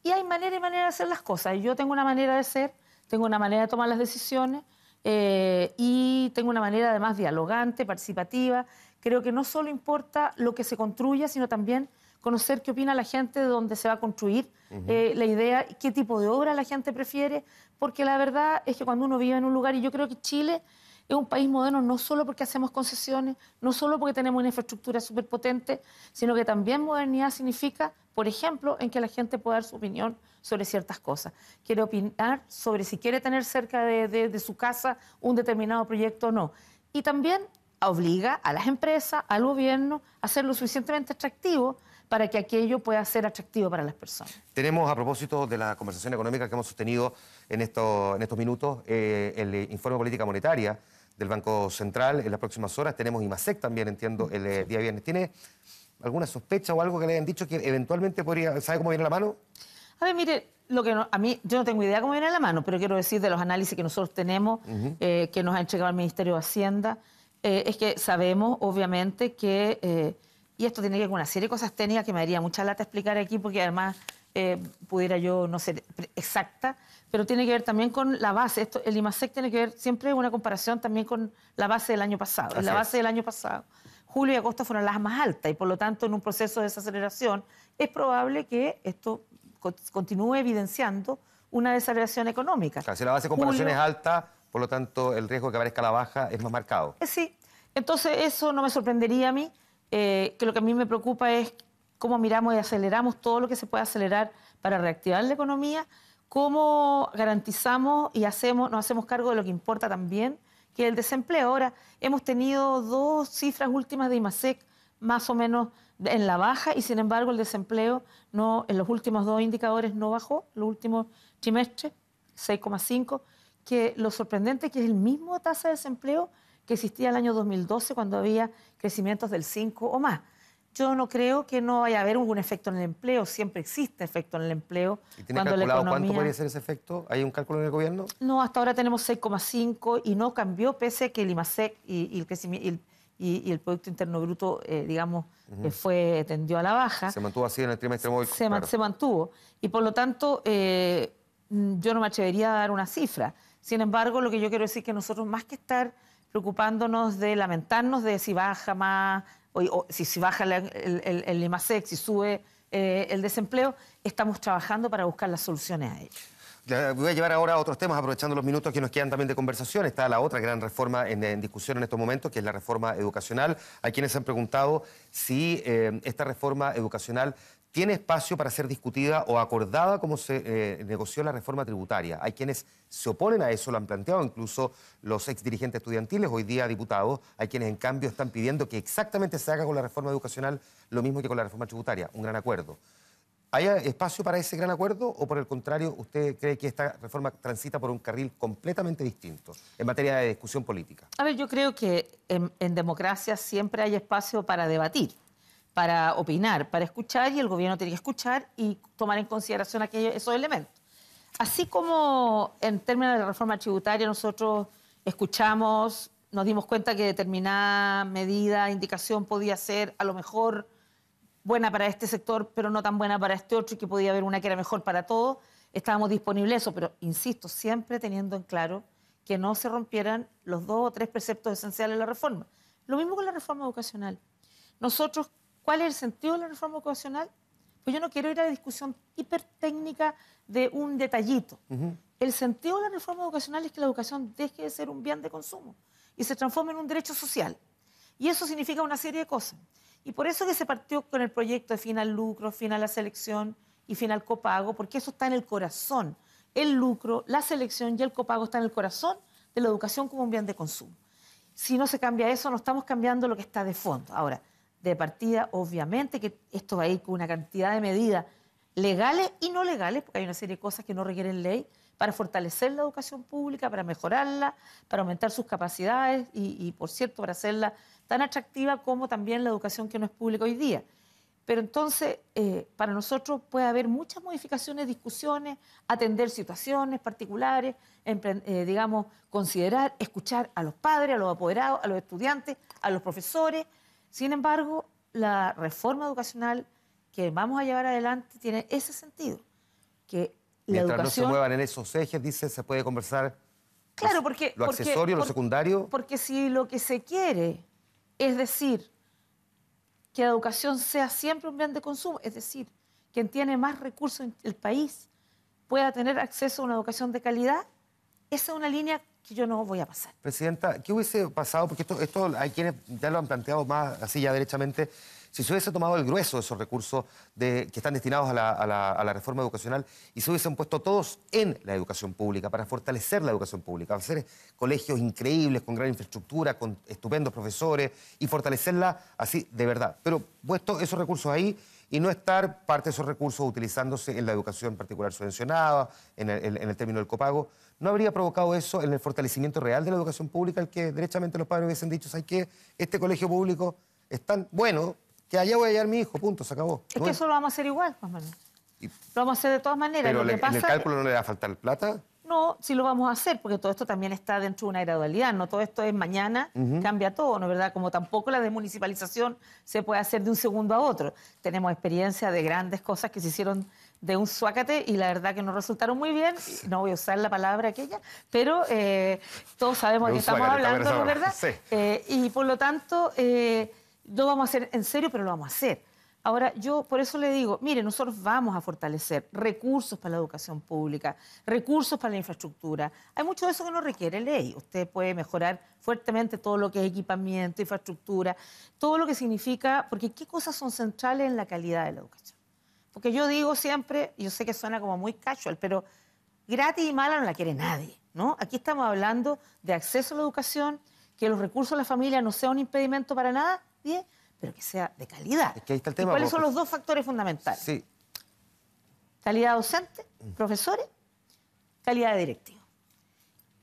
Y hay manera y manera de hacer las cosas. Yo tengo una manera de ser, tengo una manera de tomar las decisiones y tengo una manera además dialogante, participativa. Creo que no solo importa lo que se construya, sino también conocer qué opina la gente de dónde se va a construir la idea, qué tipo de obra la gente prefiere, porque la verdad es que cuando uno vive en un lugar, y yo creo que Chile es un país moderno no solo porque hacemos concesiones, no solo porque tenemos una infraestructura súper potente, sino que también modernidad significa, por ejemplo, en que la gente pueda dar su opinión sobre ciertas cosas. Quiere opinar sobre si quiere tener cerca de su casa un determinado proyecto o no. Y también obliga a las empresas, al gobierno, a ser lo suficientemente atractivo para que aquello pueda ser atractivo para las personas. Tenemos, a propósito de la conversación económica que hemos sostenido en estos minutos, el informe de política monetaria del Banco Central en las próximas horas. Tenemos IMASEC también, entiendo, el día viernes. ¿Tiene alguna sospecha o algo que le hayan dicho que eventualmente podría... ¿Sabe cómo viene la mano? A ver, mire, a mí yo no tengo idea cómo viene la mano, pero quiero decir de los análisis que nosotros tenemos, que nos ha entregado el Ministerio de Hacienda, es que sabemos, obviamente, que... y esto tiene que ver con una serie de cosas técnicas que me daría mucha lata explicar aquí, porque además pudiera yo no ser exacta, pero tiene que ver también con la base. El IMASEC tiene que ver siempre una comparación también con la base del año pasado. En la base del año pasado, julio y agosto fueron las más altas, y por lo tanto en un proceso de desaceleración es probable que esto continúe evidenciando una desaceleración económica. Claro, si la base de comparación es alta, por lo tanto el riesgo de que aparezca la baja es más marcado. Sí, entonces eso no me sorprendería a mí. Que lo que a mí me preocupa es cómo miramos y aceleramos todo lo que se puede acelerar para reactivar la economía, cómo garantizamos y nos hacemos cargo de lo que importa también, que es el desempleo. Ahora, hemos tenido 2 cifras últimas de IMASEC más o menos en la baja, y sin embargo el desempleo en los últimos 2 indicadores no bajó, los últimos trimestres, 6,5, que lo sorprendente es que es el mismo tasa de desempleo que existía el año 2012 cuando había crecimientos del 5 o más. Yo no creo que no vaya a haber algún efecto en el empleo, siempre existe efecto en el empleo. ¿Y tiene calculado cuánto podría ser ese efecto? ¿Hay un cálculo en el gobierno? No, hasta ahora tenemos 6,5 y no cambió, pese a que el IMASEC y el Producto Interno Bruto, tendió a la baja. Se mantuvo así en el trimestre móvil. Se mantuvo. Y por lo tanto, yo no me atrevería a dar una cifra. Sin embargo, lo que yo quiero decir es que nosotros, más que estar preocupándonos de lamentarnos de si baja más, o si baja el IMASEC, si sube el desempleo, estamos trabajando para buscar las soluciones a ello. Voy a llevar ahora a otros temas, aprovechando los minutos que nos quedan también de conversación. Está la otra gran reforma en discusión en estos momentos, que es la reforma educacional. Hay quienes han preguntado si esta reforma educacional tiene espacio para ser discutida o acordada como se negoció la reforma tributaria. Hay quienes se oponen a eso, lo han planteado incluso los exdirigentes estudiantiles, hoy día diputados. Hay quienes en cambio están pidiendo que exactamente se haga con la reforma educacional lo mismo que con la reforma tributaria, un gran acuerdo. ¿Hay espacio para ese gran acuerdo o, por el contrario, usted cree que esta reforma transita por un carril completamente distinto en materia de discusión política? A ver, yo creo que en democracia siempre hay espacio para debatir, para opinar, para escuchar, y el gobierno tiene que escuchar y tomar en consideración esos elementos. Así como en términos de la reforma tributaria nosotros escuchamos, nos dimos cuenta que determinada medida, indicación podía ser a lo mejor buena para este sector, pero no tan buena para este otro, y que podía haber una que era mejor para todos, estábamos disponibles a eso, pero insisto, siempre teniendo en claro que no se rompieran los 2 o 3 preceptos esenciales de la reforma. Lo mismo con la reforma educacional. Nosotros, ¿cuál es el sentido de la reforma educacional? Pues yo no quiero ir a la discusión hipertécnica de un detallito. El sentido de la reforma educacional es que la educación deje de ser un bien de consumo y se transforme en un derecho social. Y eso significa una serie de cosas. Y por eso que se partió con el proyecto de fin al lucro, fin a la selección y fin al copago, porque eso está en el corazón el lucro, la selección y el copago están en el corazón de la educación como un bien de consumo. Si no se cambia eso, no estamos cambiando lo que está de fondo. Ahora, de partida, obviamente que esto va a ir con una cantidad de medidas legales y no legales, porque hay una serie de cosas que no requieren ley, para fortalecer la educación pública, para mejorarla, para aumentar sus capacidades y, por cierto, para hacerla tan atractiva como también la educación que no es pública hoy día. Pero entonces, para nosotros puede haber muchas modificaciones, discusiones, atender situaciones particulares, digamos, considerar, escuchar a los padres, a los apoderados, a los estudiantes, a los profesores. Sin embargo, la reforma educacional que vamos a llevar adelante tiene ese sentido, que la mientras educación... no se muevan en esos ejes, dice, se puede conversar claro, porque, lo accesorio, lo secundario. Porque si lo que se quiere es decir que la educación sea siempre un bien de consumo, es decir, quien tiene más recursos en el país pueda tener acceso a una educación de calidad, esa es una línea que yo no voy a pasar. Presidenta, ¿qué hubiese pasado? Porque esto hay quienes ya lo han planteado más así ya derechamente. Si se hubiese tomado el grueso de esos recursos que están destinados a la reforma educacional y se hubiesen puesto todos en la educación pública para fortalecer la educación pública, hacer colegios increíbles, con gran infraestructura, con estupendos profesores y fortalecerla así de verdad. Pero puesto esos recursos ahí y no estar parte de esos recursos utilizándose en la educación particular subvencionada, en el término del copago, ¿no habría provocado eso en el fortalecimiento real de la educación pública, el que derechamente los padres hubiesen dicho, ¿sabes qué? Este colegio público es tan bueno que allá voy a llevar a mi hijo, punto, se acabó? Es que eso lo vamos a hacer igual, Juan Manuel. Lo vamos a hacer de todas maneras. Pero lo que pasa, ¿en el cálculo no le va a faltar plata? No, sí lo vamos a hacer, porque todo esto también está dentro de una gradualidad. No todo esto es mañana, cambia todo, ¿no es verdad? Como tampoco la desmunicipalización se puede hacer de un segundo a otro. Tenemos experiencia de grandes cosas que se hicieron de un suácate y la verdad que no resultaron muy bien. No voy a usar la palabra aquella, pero todos sabemos de qué estamos hablando, ¿no es verdad? Sí. Y por lo tanto, lo vamos a hacer en serio, pero lo vamos a hacer. Ahora, yo por eso le digo, mire, nosotros vamos a fortalecer recursos para la educación pública, recursos para la infraestructura. Hay mucho de eso que no requiere ley. Usted puede mejorar fuertemente todo lo que es equipamiento, infraestructura, todo lo que significa, porque ¿qué cosas son centrales en la calidad de la educación? Porque yo digo siempre, yo sé que suena como muy casual, pero gratis y mala no la quiere nadie, ¿no? Aquí estamos hablando de acceso a la educación, que los recursos de la familia no sean un impedimento para nadie, pero que sea de calidad. Es que ahí está el tema. ¿Y cuáles son los dos factores fundamentales? Sí. Calidad docente, profesores, calidad de directivo.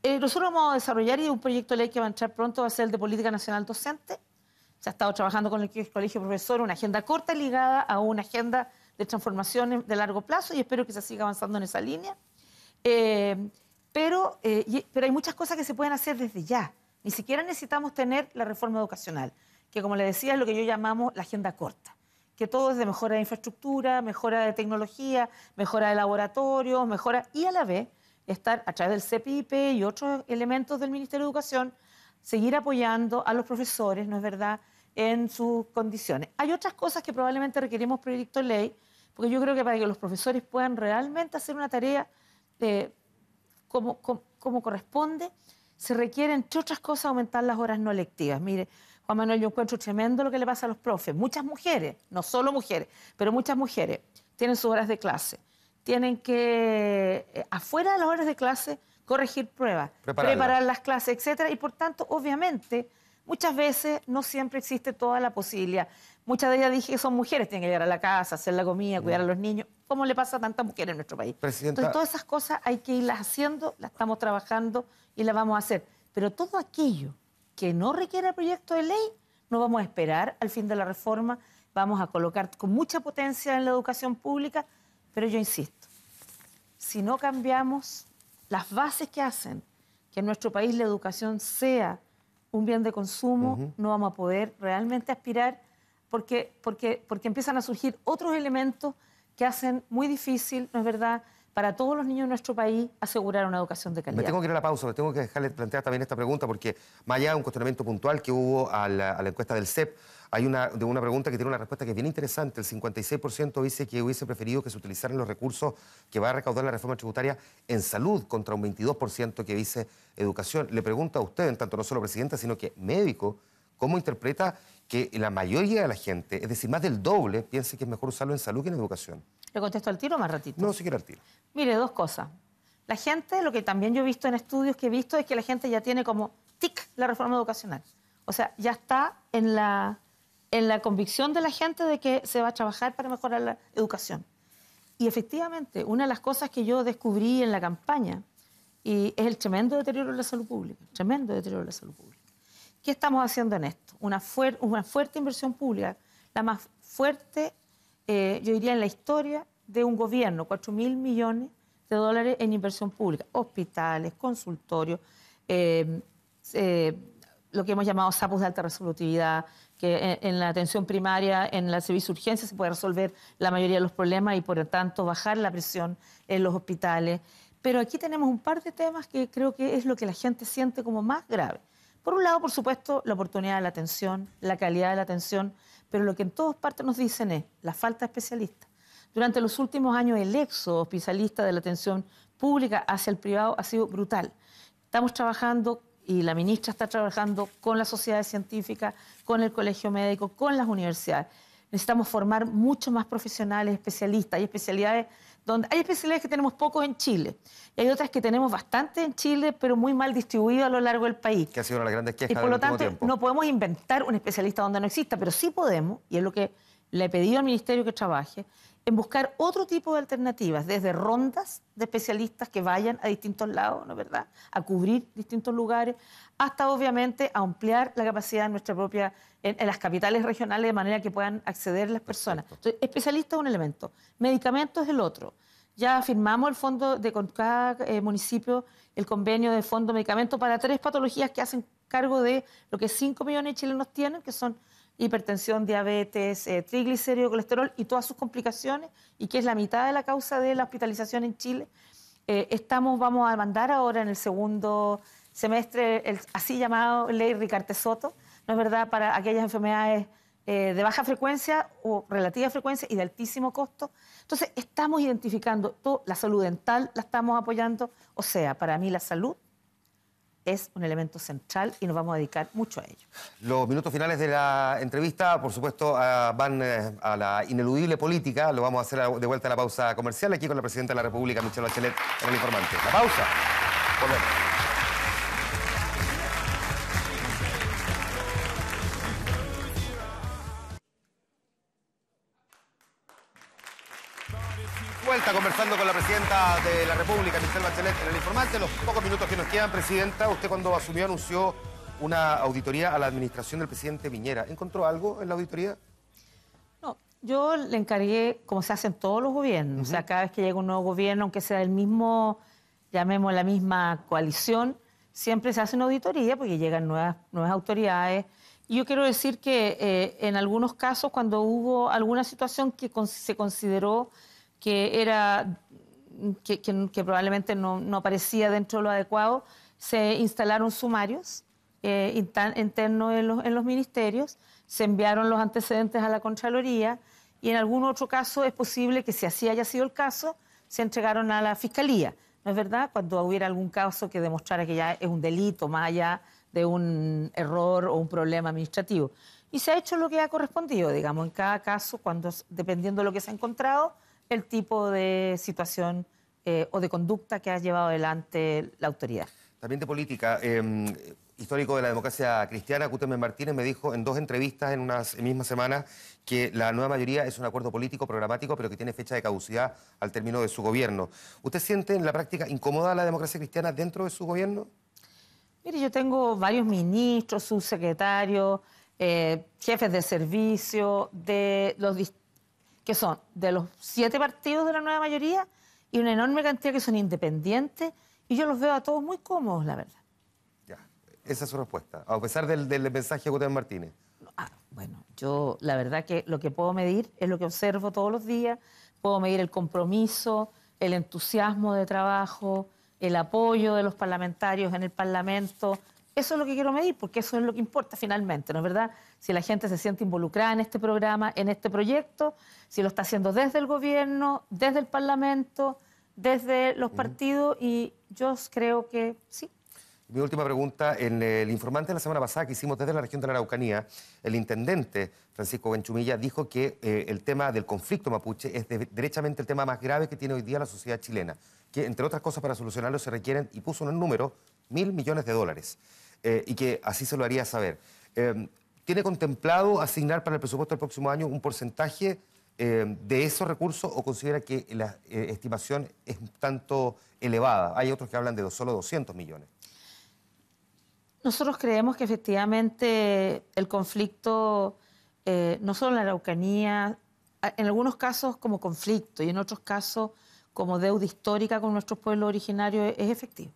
Nosotros vamos a desarrollar y un proyecto de ley que va a entrar pronto va a ser el de Política Nacional Docente. Se ha estado trabajando con el Colegio de Profesores, una agenda corta ligada a una agenda de transformación de largo plazo y espero que se siga avanzando en esa línea. Pero hay muchas cosas que se pueden hacer desde ya. Ni siquiera necesitamos tener la reforma educacional, que como le decía es lo que yo llamamos la agenda corta, que todo es de mejora de infraestructura, mejora de tecnología, mejora de laboratorios, mejora y a la vez estar a través del CPIP y otros elementos del Ministerio de Educación, seguir apoyando a los profesores, ¿no es verdad?, en sus condiciones. Hay otras cosas que probablemente requerimos proyecto de ley, porque yo creo que para que los profesores puedan realmente hacer una tarea como corresponde, se requiere, entre otras cosas, aumentar las horas no lectivas. Mire, Juan Manuel, yo encuentro tremendo lo que le pasa a los profes. Muchas mujeres, no solo mujeres, pero muchas mujeres tienen sus horas de clase. Tienen que, afuera de las horas de clase, corregir pruebas, preparar las clases, etcétera. Y por tanto, obviamente, muchas veces no siempre existe toda la posibilidad. Muchas de ellas dije que son mujeres, tienen que llegar a la casa, hacer la comida, cuidar a los niños, como le pasa a tantas mujeres en nuestro país. Presidenta... Entonces, todas esas cosas hay que irlas haciendo, las estamos trabajando y las vamos a hacer. Pero todo aquello que no requiera proyecto de ley, no vamos a esperar al fin de la reforma, vamos a colocar con mucha potencia en la educación pública, pero yo insisto, si no cambiamos las bases que hacen que en nuestro país la educación sea un bien de consumo, no vamos a poder realmente aspirar porque empiezan a surgir otros elementos que hacen muy difícil, ¿no es verdad?, para todos los niños de nuestro país asegurar una educación de calidad. Me tengo que ir a la pausa, pero tengo que dejarle plantear también esta pregunta porque más allá de un cuestionamiento puntual que hubo a la encuesta del CEP, hay una pregunta que tiene una respuesta que es bien interesante. El 56% dice que hubiese preferido que se utilizaran los recursos que va a recaudar la reforma tributaria en salud contra un 22% que dice educación. Le pregunto a usted, en tanto no solo presidenta, sino que médico, ¿cómo interpreta que la mayoría de la gente, es decir, más del doble, piense que es mejor usarlo en salud que en educación? ¿Le contesto al tiro o más ratito? No, si quiere al tiro. Mire, dos cosas. La gente, lo que también yo he visto en estudios que he visto, es que la gente ya tiene como tic la reforma educacional. O sea, ya está en la convicción de la gente de que se va a trabajar para mejorar la educación. Y efectivamente, una de las cosas que yo descubrí en la campaña es el tremendo deterioro de la salud pública, tremendo deterioro de la salud pública. ¿Qué estamos haciendo en esto? Una fuerte inversión pública, la más fuerte, yo diría, en la historia de un gobierno, 4.000 millones de dólares en inversión pública, hospitales, consultorios, lo que hemos llamado SAPUs de alta resolutividad, que en la atención primaria, en el servicio de urgencia, se puede resolver la mayoría de los problemas y, por lo tanto, bajar la presión en los hospitales. Pero aquí tenemos un par de temas que creo que es lo que la gente siente como más grave. Por un lado, por supuesto, la oportunidad de la atención, la calidad de la atención, pero lo que en todas partes nos dicen es la falta de especialistas. Durante los últimos años, el éxodo especialista de la atención pública hacia el privado ha sido brutal. Estamos trabajando, y la ministra está trabajando con las sociedades científicas, con el colegio médico, con las universidades. Necesitamos formar muchos más profesionales, especialistas. Hay especialidades que tenemos pocos en Chile. Y hay otras que tenemos bastante en Chile, pero muy mal distribuidas a lo largo del país. Que ha sido una de las grandes quejas y por lo tanto, no podemos inventar un especialista donde no exista, pero sí podemos, y es lo que le he pedido al Ministerio que trabaje, en buscar otro tipo de alternativas, desde rondas de especialistas que vayan a distintos lados, ¿no es verdad?, a cubrir distintos lugares, hasta obviamente a ampliar la capacidad en nuestra propia, en las capitales regionales, de manera que puedan acceder las personas. Entonces, especialista es un elemento, medicamentos es el otro. Ya firmamos el fondo con cada municipio el convenio de fondo de medicamentos para 3 patologías que hacen cargo de lo que 5 millones de chilenos tienen, que son hipertensión, diabetes, triglicéridos, colesterol y todas sus complicaciones, y que es la mitad de la causa de la hospitalización en Chile. Vamos a mandar ahora en el segundo semestre el así llamado ley Ricarte-Soto, ¿no es verdad?, para aquellas enfermedades de baja frecuencia o relativa frecuencia y de altísimo costo. Entonces, estamos identificando la salud dental, la estamos apoyando. O sea, para mí la salud es un elemento central y nos vamos a dedicar mucho a ello. Los minutos finales de la entrevista, por supuesto, van a la ineludible política. Lo vamos a hacer de vuelta a la pausa comercial, aquí con la Presidenta de la República, Michelle Bachelet, en El Informante. La pausa. Volvemos. Vuelta conversando con la Presidenta de la República, Michelle Bachelet, en El Informante. Los pocos minutos que nos quedan, Presidenta, usted cuando asumió anunció una auditoría a la administración del presidente Piñera. ¿Encontró algo en la auditoría? No, yo le encargué, como se hace en todos los gobiernos, o sea, cada vez que llega un nuevo gobierno, aunque sea el mismo, llamemos la misma coalición, siempre se hace una auditoría porque llegan nuevas autoridades. Y yo quiero decir que en algunos casos, cuando hubo alguna situación que se consideró que probablemente no aparecía dentro de lo adecuado, se instalaron sumarios internos en los ministerios, se enviaron los antecedentes a la Contraloría y en algún otro caso es posible que, si así haya sido el caso, se entregaron a la Fiscalía. ¿No es verdad? Cuando hubiera algún caso que demostrara que ya es un delito, más allá de un error o un problema administrativo. Y se ha hecho lo que ha correspondido, digamos, en cada caso, dependiendo de lo que se ha encontrado, el tipo de situación o de conducta que ha llevado adelante la autoridad. También de política, histórico de la democracia cristiana, Guterres Martínez me dijo en 2 entrevistas en una misma semana que la nueva mayoría es un acuerdo político programático, pero que tiene fecha de caducidad al término de su gobierno. ¿Usted siente en la práctica incómoda la democracia cristiana dentro de su gobierno? Mire, yo tengo varios ministros, subsecretarios, jefes de servicio, que son de los 7 partidos de la nueva mayoría y una enorme cantidad que son independientes, y yo los veo a todos muy cómodos, la verdad. Ya, esa es su respuesta, a pesar del mensaje de Guterres Martínez. Bueno, yo la verdad que lo que puedo medir es lo que observo todos los días, puedo medir el compromiso, el entusiasmo de trabajo, el apoyo de los parlamentarios en el Parlamento. Eso es lo que quiero medir, porque eso es lo que importa finalmente, ¿no es verdad? Si la gente se siente involucrada en este programa, en este proyecto, si lo está haciendo desde el gobierno, desde el Parlamento, desde los partidos, y yo creo que sí. Mi última pregunta, en el informante de la semana pasada que hicimos desde la región de la Araucanía, el intendente Francisco Buenchumilla dijo que el tema del conflicto mapuche es derechamente el tema más grave que tiene hoy día la sociedad chilena, que entre otras cosas para solucionarlo se requieren, y puso un número, $1.000 millones, y que así se lo haría saber. ¿Tiene contemplado asignar para el presupuesto del próximo año un porcentaje de esos recursos o considera que la estimación es un tanto elevada? Hay otros que hablan de solo 200 millones. Nosotros creemos que efectivamente el conflicto, no solo en la Araucanía, en algunos casos como conflicto y en otros casos como deuda histórica con nuestros pueblos originarios es efectivo.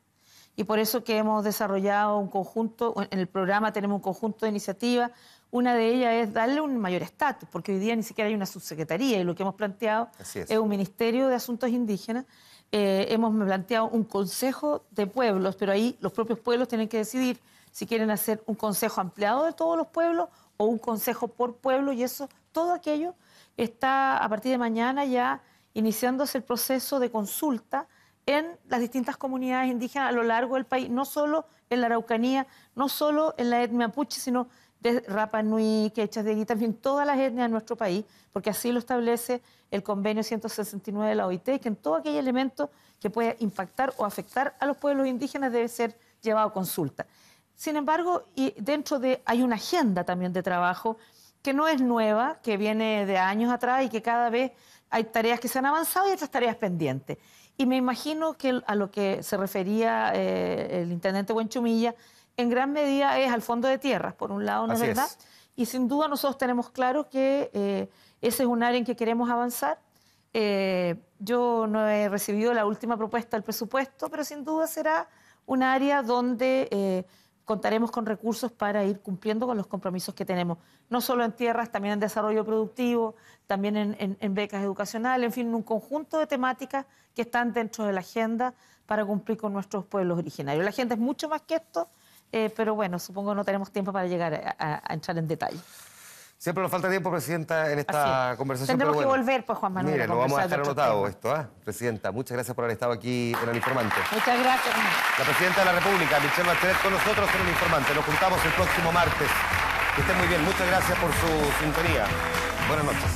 Y por eso que hemos desarrollado un conjunto, en el programa tenemos un conjunto de iniciativas. Una de ellas es darle un mayor estatus, porque hoy día ni siquiera hay una subsecretaría y lo que hemos planteado es un Ministerio de Asuntos Indígenas. Hemos planteado un consejo de pueblos, pero ahí los propios pueblos tienen que decidir si quieren hacer un consejo ampliado de todos los pueblos o un consejo por pueblo, y eso, todo aquello está a partir de mañana ya iniciándose el proceso de consulta en las distintas comunidades indígenas a lo largo del país, no solo en la Araucanía, no solo en la etnia mapuche, sino de Rapa Nui, Quechas, de Guita, en fin, todas las etnias de nuestro país, porque así lo establece el convenio 169 de la OIT, que en todo aquel elemento que pueda impactar o afectar a los pueblos indígenas debe ser llevado a consulta. Sin embargo, hay una agenda también de trabajo que no es nueva, que viene de años atrás y que cada vez hay tareas que se han avanzado y otras tareas pendientes. Y me imagino que a lo que se refería el intendente Buenchumilla, en gran medida es al fondo de tierras, por un lado, ¿no es verdad? Y sin duda nosotros tenemos claro que ese es un área en que queremos avanzar. Yo no he recibido la última propuesta del presupuesto, pero sin duda será un área donde contaremos con recursos para ir cumpliendo con los compromisos que tenemos, no solo en tierras, también en desarrollo productivo, también en becas educacionales, en fin, un conjunto de temáticas que están dentro de la agenda para cumplir con nuestros pueblos originarios. La agenda es mucho más que esto, pero bueno, supongo que no tenemos tiempo para llegar a entrar en detalle. Siempre nos falta tiempo, Presidenta, en esta conversación. Tendremos que volver, pues, Juan Manuel. Mire, lo vamos a dejar anotado esto, Presidenta, muchas gracias por haber estado aquí en El Informante. Muchas gracias. La Presidenta de la República, Michelle Bachelet, con nosotros en El Informante. Nos juntamos el próximo martes. Que estén muy bien. Muchas gracias por su sintonía. Buenas noches.